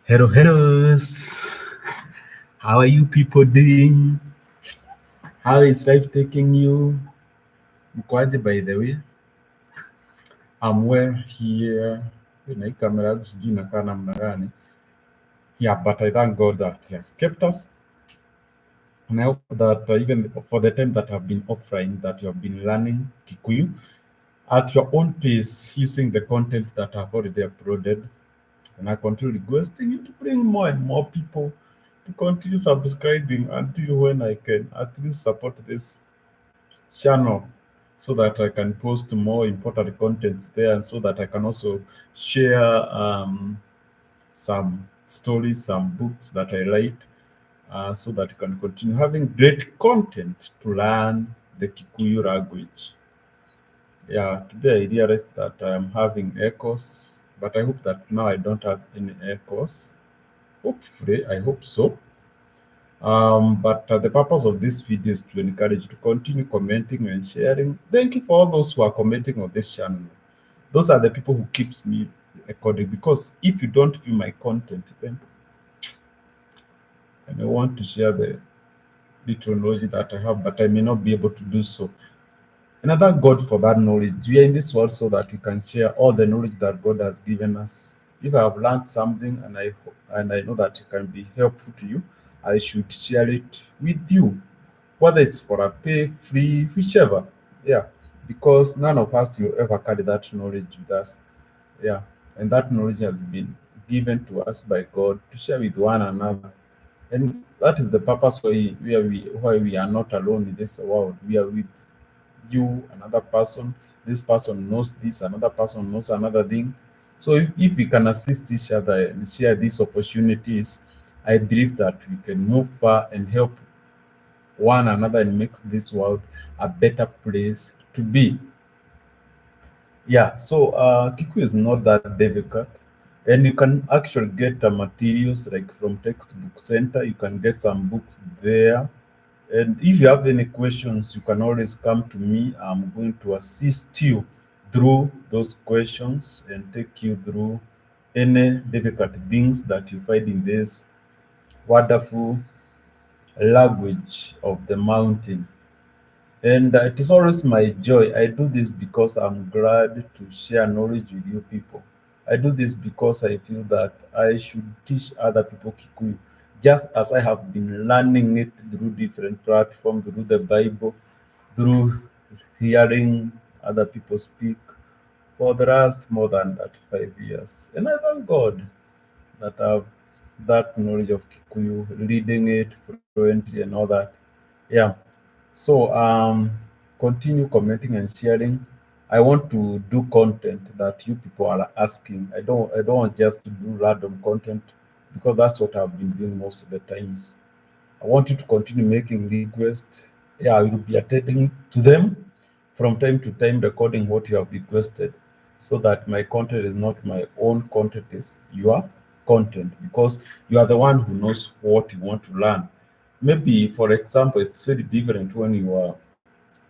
Hello, hellos. How are you people doing? How is life taking you? Mkoaje, by the way? I'm well here. Na hii kamera yangu sijui inakaa namna gani. Yeah, but I thank God that He has kept us. And I hope that even for the time that I've been offline, that you have been learning Kikuyu at your own pace using the content that I've already uploaded. And I continue requesting you to bring more and more people to continue subscribing until when I can at least support this channel so that I can post more important contents there and so that I can also share some stories, some books that I write so that you can continue having great content to learn the Kikuyu language. Yeah, today I realized that I am having echoes, but I hope that now I don't have any echoes. Hopefully, I hope so. But the purpose of this video is to encourage you to continue commenting and sharing. Thank you for all those who are commenting on this channel. Those are the people who keeps me recording because if you don't view my content, then I may want to share the little knowledge that I have, but I may not be able to do so. And I thank God for that knowledge. We are in this world so that we can share all the knowledge that God has given us. If I have learned something and I know that it can be helpful to you, I should share it with you, whether it's for a pay, free, whichever. Yeah, because none of us will ever carry that knowledge with us. Yeah, and that knowledge has been given to us by God to share with one another. And that is the purpose why we are not alone in this world. We are with you, another person. This person knows this, another person knows another thing. So if we can assist each other and share these opportunities, I believe that we can move far and help one another and make this world a better place to be. Yeah, so Kiku is not that difficult. And you can actually get the materials like from textbook center. You can get some books there. And if you have any questions, you can always come to me. I'm going to assist you through those questions and take you through any difficult things that you find in this wonderful language of the mountain. And it is always my joy. I do this because I'm glad to share knowledge with you people. I do this because I feel that I should teach other people Kikuyu, just as I have been learning it through different platforms, through the Bible, through hearing other people speak for the last more than 35 years. And I thank God that I have that knowledge of Kikuyu, reading it fluently and all that. Yeah. So continue commenting and sharing. I want to do content that you people are asking. I don't want just to do random content because that's what I've been doing most of the times. I want you to continue making requests. Yeah, I will be attending to them from time to time, recording what you have requested, so that my content is not my own content, is your content because you are the one who knows what you want to learn. Maybe, for example, it's very different when you are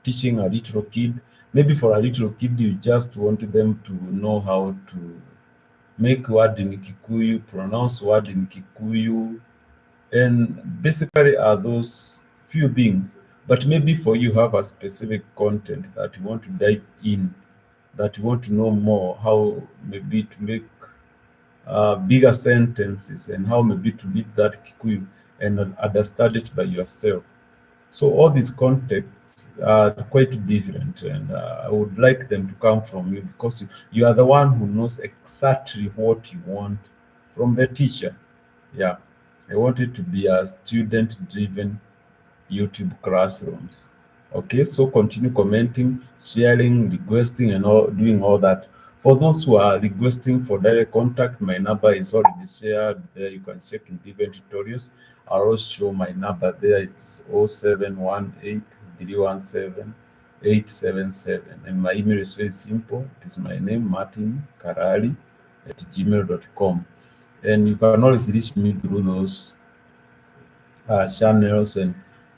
teaching a little kid. Maybe for a little kid, you just want them to know how to make word in Kikuyu, pronounce word in Kikuyu, and basically are those few things. But maybe for you have a specific content that you want to dive in, that you want to know more, how maybe to make bigger sentences and how maybe to read that Kikuyu and understand it by yourself. So all these contexts are quite different, and I would like them to come from you because you are the one who knows exactly what you want from the teacher. Yeah, I want it to be a student-driven YouTube classrooms. Okay, so continue commenting, sharing, requesting, and all doing all that. For those who are requesting for direct contact, my number is already shared there. You can check in different tutorials. I'll also show my number there. It's 0718-317-877. And my email is very simple. It is my name, Martin Karali at gmail.com. And you can always reach me through those channels, and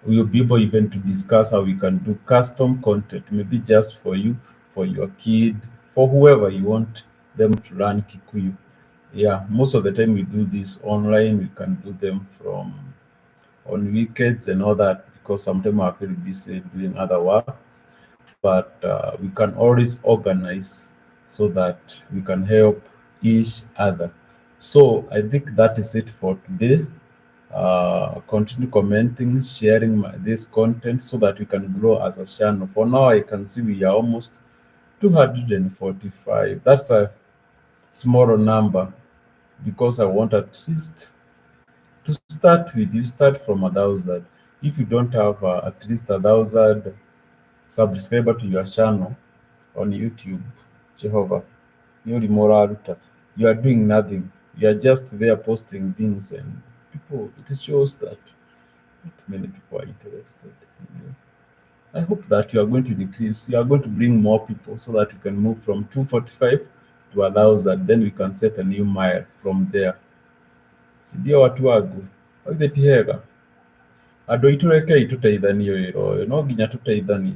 we will be able even to discuss how we can do custom content, maybe just for you, for your kid, for whoever you want them to learn Kikuyu. Yeah, most of the time we do this online. We can do them from on weekends and all that because sometimes I'm very busy doing other work. But we can always organize so that we can help each other. So I think that is it for today. Continue commenting, sharing this content so that we can grow as a channel. For now, I can see we are almost 245. That's a small number because I want at least to start with. You start from 1,000. If you don't have at least 1,000 subscriber to your channel on YouTube, Jehovah, you are doing nothing. You are just there posting things, and people, it shows that not many people are interested. You know. I hope that you are going to decrease. You are going to bring more people so that we can move from 245 to 1,000. Then we can set a new mile from there. Sindio watu wangu? Oithe ti hega? Andũ aitũ rekei tũteithanie wĩra ũyũ, no nginya tũteithanie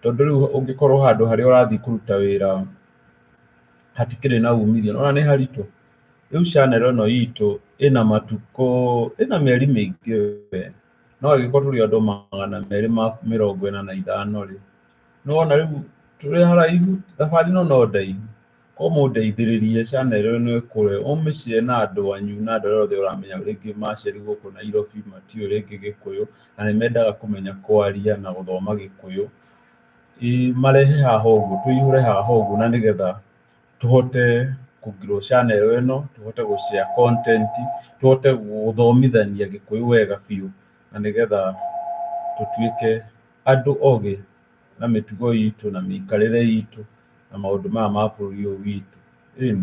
tondũ rĩu ũngĩkorwo handũ harĩa ũrathiĩ kũruta wĩra hatikĩrĩ na umithio, nĩwona nĩ haritũ. Rĩu channel ĩno itũ ĩna matukũ, ĩna mĩeri mĩingĩ we, no ĩgĩkorwo tũrĩ andũ magana merĩ ma mĩrongo ĩna na ithano rĩ, nĩwona rĩu tũrĩ haraihu, thabarĩ ĩno no ndaihu. Ko mũndeithĩrĩrie channel ĩno ĩkũre, ũmĩshare na andũ anyu na andũ arĩa othe ũramenya rĩngĩ maceri gũkũ Nairobi matiũĩ rĩngĩ Gĩkũyũ na nĩmendaga kũmenya kwaria na gũthoma Gĩkũyũ. Marehe haha ũguo, tũihũre haha ũguo na nĩgetha tũhote kũ grow channel ĩno, tũhote gũ share content, tũhote gũthomithania Gĩkũyũ wega biũ na nĩgetha tũtuĩke andũ ogĩ na mĩtugo itũ na mĩikarĩre itũ na maũndũ maya ma bũrũri ũyũ witũ. Ĩni,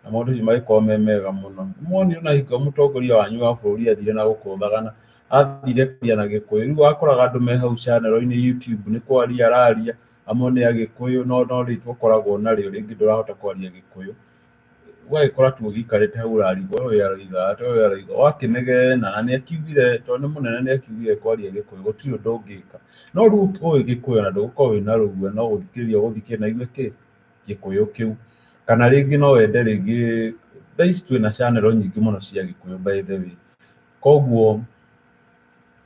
na maũndũ macio magĩkorwo me mega mũno. Nĩmuonire ona hingo mũtongoria wanyu wa bũrũri athire na gũkũthaga, athire kwaria na Gĩkũyũ, rĩu wakoraga andũ me hau channel-inĩ YouTube nĩ kwaria araria, amwe nĩ Agĩkũyũ no rĩtwa ũkoragwo narĩo rĩngĩ ndũrahota kwaria Gĩkũyũ, ũgagĩkora tu ũgĩikarĩte hau ũrarigwo ũyũ aroiga atĩa, ũyũ aroiga, wakĩnegena na nĩakiugire tondũ nĩ mũnene nĩakiugire kwaria Gĩkũyũ gũtirĩ ũndũ ũngĩka. No rĩu ũĩ Gĩkũyũ na ndũgũkorwo wĩna rũgio no gũthikĩrĩria ũgũthikĩrĩria na igue Gĩkũyũ kĩu, kana rĩngĩ no wende rĩngĩ, thaa ici twĩna channel nyingĩ mũno cia Gĩkũyũ by the way, koguo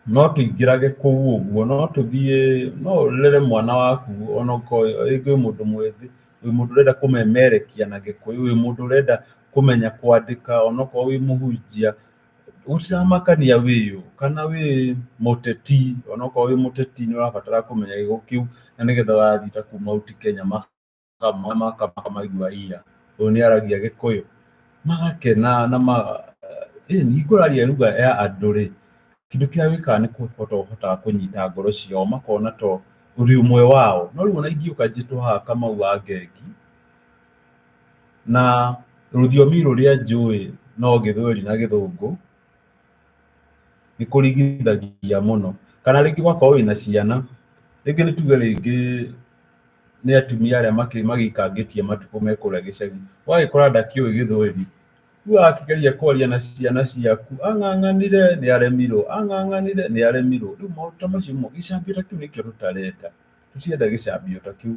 no tũingĩrage kũu ũguo, no tũthiĩ, no ũrere mwana waku ona ũkorwo rĩngĩ wĩ mũndũ mwĩthĩ, wĩ mũndũ ũrenda kũmemerekia na Gĩkũyũ, wĩ mũndũ ũrenda kũmenya kwandĩka onokorwo wĩ mũhunjia, gũtiramakania wĩ ũ kana wĩ mũteti, onokorwo wĩ mũteti nĩũrabatara kũmenya gĩkũ kĩu na nĩgetha wathiĩ ta kũu Mount Kenya makamaigua ũyũ nĩaragia Gĩkũyũ, magakena na hingũragia lugha ya andũ rĩ, kĩndũ kĩrĩa wĩkaga nĩ kũhotaga kũnyita ngoro ciao makona to ũrĩ ũmwe wao. No rĩu ona ingĩũka njĩtwo haha Kamau wa Ngengi na rũthiomi rũrĩa njũĩ no Gĩthweri na Gĩthũngũ, nĩkũringithagia mũno, kana rĩngĩ ũgakorwo wĩna ciana, rĩngĩ nĩ tuge rĩngĩ nĩ atumia arĩa magĩikangĩtie matukũ me kũrĩa gĩcagi, ũgagĩkora ndakĩũĩ Gĩthweri, rĩu akĩgeria kwaria na ciana ciaku ang'ang'anire nĩaremirwo, ang'ang'anire nĩaremirwo. Rĩu maũndũ ta macio mo, gĩcambio ta kĩu nĩkĩo tũtarenda, tũtirenda gĩcambio ta kĩu.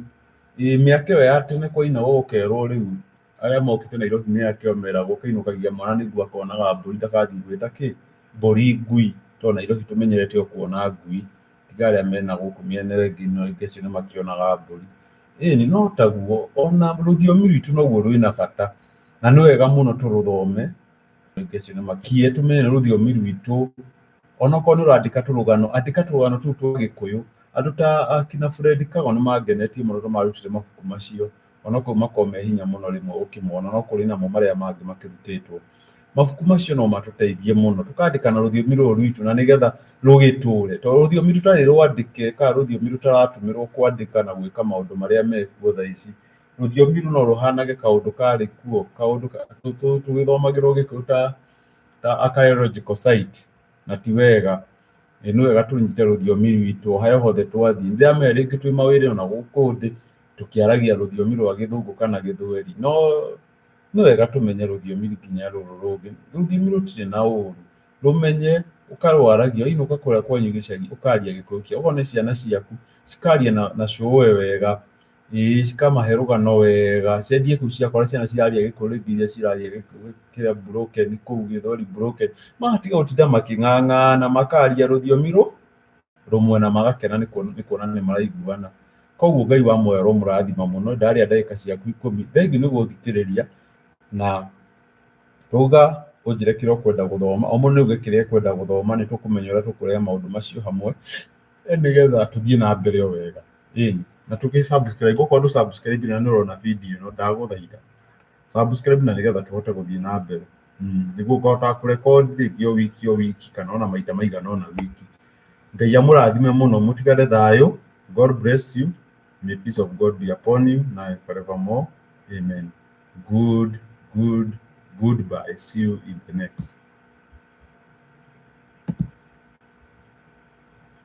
Mĩaka ĩyo ya tene kwainagwo ũkerwo rĩu arĩa mokĩte Nairobi mĩaka ĩyo meragwo ũkĩinũkagia mwana nĩguo akonaga mbũri ndagathiĩ gwĩta mbũri ngui, tondũ Nairobi tũmenyerete o kuona ngui, tiga arĩa mena gũkũ mĩena ĩyo ĩngĩ no acio nĩmakĩonaga mbũri. Ĩni no taguo ona rũthiomi rwitũ noguo rwĩna bata na nĩ wega mũno tũrũthome, makie tũmenye rũthiomi rwitũ, onokorwo nĩ ũrandĩka tũrũgano, andĩka tũrũgano tũu twa Gĩkũyũ. Andũ ta akina Fred Kago nĩmangenetie mũno marutire mabuku macio, onokorwo makoragwo me hinya mũno rĩmwe ũkĩmona, no kũrĩ namo marĩa mangĩ makĩrutĩtwo. Mabuku macio no matũteithie mũno, tũkandĩka na rũthiomi rũrũ rwitũ na nĩgetha rũgĩtũre, tondũ rũthiomi rũtarĩ rwandĩke kana rũthiomi rũtaratũmĩrwo kwandĩka na gwĩka maũndũ marĩa mekuo thaa ici, rũthiomi rũu no rũhanage kaũndũ karĩ kuo, kaũndũ tũgĩthomagĩrwo Gĩkũyũ ta archaeological site, na ti wega. Nĩ wega tũnyite rũthiomi rwitũ o harĩa hothe twathiĩ. Nĩndĩramenya rĩngĩ twĩ mawĩra ona gũkũ thĩ tũkĩaragia rũthiomi rwa Gĩthũngũ kana Gĩthweri, no nĩ wega tũmenye rũthiomi nginya rũrũ rũngĩ. Rũthiomi rũtirĩ na ũru, rũmenye ũkarwaragia, wainũka kũrĩa kwanyu gĩcagi ũkaria Gĩkũyũ kĩao, okorwo nĩ ciana ciaku cikaria na cũwe wega, cikamahe rũgano wega, ciendie kũu ciakora ciana ciraria Gĩkũyũ rĩngĩ iria ciraria Gĩkũyũ kĩrĩa broken kũu Gĩthweri broken, magatiga gũtinda makĩng'ang'ana makaria rũthiomi rũmwe na magakena nĩ kuona nĩ maraiguana. Koguo Ngai wa muoyo aromũrathima mũno, ndarĩa ndagĩka ciaku 10, thengiũ nĩ gũthikĩrĩria, na rauga ũnjĩre kĩrĩa ũkwenda gũthoma, o mũndũ nĩauge kĩrĩa ekwenda gũthoma, nĩ tũkũmenya ũrĩa tũkũrehe maũndũ macio hamwe nĩgetha tũthiĩ na mbere o wega. Ĩni, na tũgĩ-subscribe, okorwo ndũ-subscribe na nĩũrona video ĩno, ndagũthaitha subscribe na nĩgetha tũhote gũthiĩ na mbere. Nĩguo ngahotaga kũrekondi rĩngĩ o wiki kana ona maita maigana ona wiki. Ngai amũrathime mũno, mũtigane thayũ. God bless you. May peace of God be upon you now and forevermore. Amen. Goodbye. See you in the next.